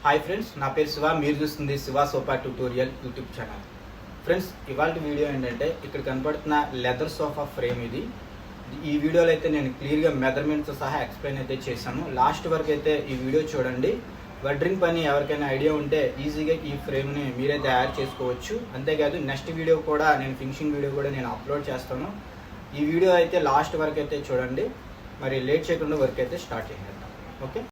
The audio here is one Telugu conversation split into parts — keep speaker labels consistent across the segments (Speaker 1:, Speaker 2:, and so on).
Speaker 1: హాయ్ ఫ్రెండ్స్, నా పేరు శివ. మీరు చూస్తుంది Shiva sofa tutorial YouTube channel. Friends, ఇవాళ వీడియో ఏంటంటే ఇక్కడ కనపడుతున్న లెదర్ సోఫా ఫ్రేమ్ ఇది. ఈ వీడియోలో అయితే నేను క్లియర్గా మెజర్మెంట్తో సహా ఎక్స్ప్లెయిన్ అయితే చేశాను. లాస్ట్ వరకు అయితే ఈ వీడియో చూడండి. వెడ్రింగ్ పని ఎవరికైనా ఐడియా ఉంటే ఈజీగా ఈ ఫ్రేమ్ని మీరే తయారు చేసుకోవచ్చు. అంతేకాదు నెక్స్ట్ వీడియో కూడా నేను ఫినిషింగ్ వీడియో కూడా నేను అప్లోడ్ చేస్తాను. ఈ వీడియో అయితే లాస్ట్ వరకు అయితే చూడండి. మరి లేట్ చేయకుండా వర్క్ అయితే స్టార్ట్ చేసేద్దాం. ఓకే.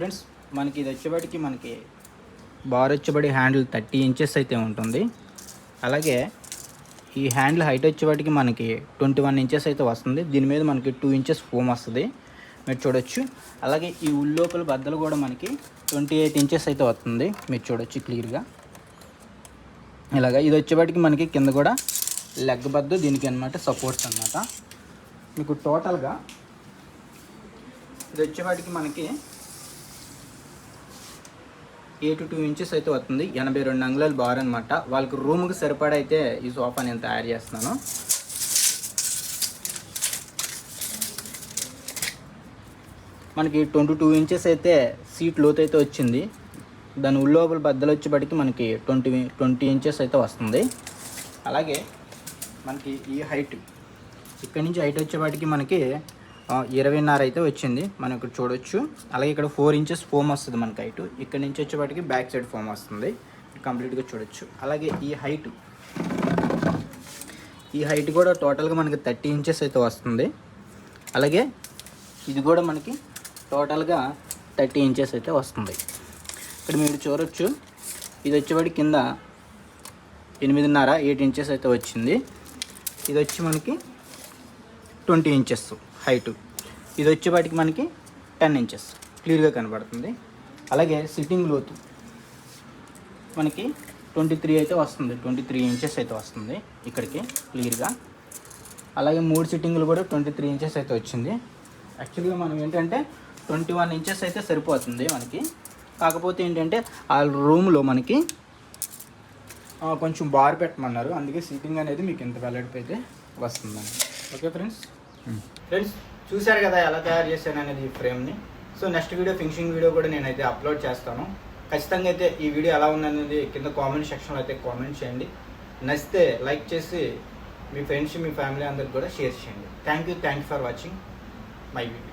Speaker 1: ఫ్రెండ్స్ మనకి ఇది వచ్చేవాటికి మనకి బార్ వచ్చేబడి హ్యాండిల్ 30 ఇంచెస్ అయితే ఉంటుంది. అలాగే ఈ హ్యాండిల్ హైట్ వచ్చేవాటికి మనకి 21 ఇంచెస్ అయితే వస్తుంది. దీని మీద మనకి 2 ఇంచెస్ ఫోమ్ వస్తుంది, మీరు చూడొచ్చు. అలాగే ఈ ఉల్లోపల బద్దలు కూడా మనకి 28 ఇంచెస్ అయితే వస్తుంది, మీరు చూడొచ్చు క్లియర్గా. ఇలాగ ఇది వచ్చేవాటికి మనకి కింద కూడా లెగ్ బద్దు దీనికి అనమాట సపోర్ట్స్ అనమాట. మీకు టోటల్గా ఇది వచ్చేవాటికి మనకి 82 ఇంచెస్ అయితే వస్తుంది. 82 అంగుళాల బార్ అనమాట. వాళ్ళకి రూమ్కి సరిపడా అయితే ఈ సోఫా నేను తయారు చేస్తున్నాను. మనకి 22 ఇంచెస్ అయితే సీట్ లోతు అయితే వచ్చింది. దాని ఉల్లోపల బద్దలు వచ్చేప్పటికి మనకి 20 ఇంచెస్ అయితే వస్తుంది. అలాగే మనకి ఈ హైట్ ఇక్కడి నుంచి హైట్ వచ్చేపాటికి మనకి 20.5 అయితే వచ్చింది, మనం ఇక్కడ చూడొచ్చు. అలాగే ఇక్కడ 4 ఇంచెస్ ఫోమ్ వస్తుంది మనకి హైట్. ఇక్కడ నుంచి వచ్చేపాటికి బ్యాక్ సైడ్ ఫోమ్ వస్తుంది, కంప్లీట్గా చూడొచ్చు. అలాగే ఈ హైట్ కూడా టోటల్గా మనకి 30 ఇంచెస్ అయితే వస్తుంది. అలాగే ఇది కూడా మనకి టోటల్గా 30 ఇంచెస్ అయితే వస్తుంది. ఇక్కడ మీరు చూడొచ్చు, ఇది వచ్చేవాడి కింద 8.5 8 ఇంచెస్ అయితే వచ్చింది. ఇది వచ్చి మనకి 20 ఇంచెస్ హైటు. ఇది వచ్చేవాటికి మనకి 10 ఇంచెస్ క్లియర్గా కనబడుతుంది. అలాగే సిట్టింగ్ లోతు మనకి 23 అయితే వస్తుంది, 23 ఇంచెస్ అయితే వస్తుంది ఇక్కడికి క్లియర్గా. అలాగే 3 సిట్టింగ్లు కూడా 23 ఇంచెస్ అయితే వచ్చింది. యాక్చువల్గా మనం ఏంటంటే 21 ఇంచెస్ అయితే సరిపోతుంది మనకి. కాకపోతే ఏంటంటే ఆ రూమ్లో మనకి కొంచెం బార్ పెట్టమన్నారు, అందుకే సీటింగ్ అనేది మీకు ఇంత వెల్లడిపోయి అయితే వస్తుందండి. ఓకే ఫ్రెండ్స్ చూశారు కదా ఎలా తయారు చేశాను అనేది ఈ ఫ్రేమ్ని. So next video finishing video కూడా నేనైతే అప్లోడ్ చేస్తాను. ఖచ్చితంగా అయితే ఈ వీడియో ఎలా ఉందనేది కింద కామెంట్ సెక్షన్లో అయితే కామెంట్ చేయండి. నచ్చితే లైక్ చేసి మీ ఫ్రెండ్స్ మీ ఫ్యామిలీ అందరికి కూడా షేర్ చేయండి. Thank you for watching my video.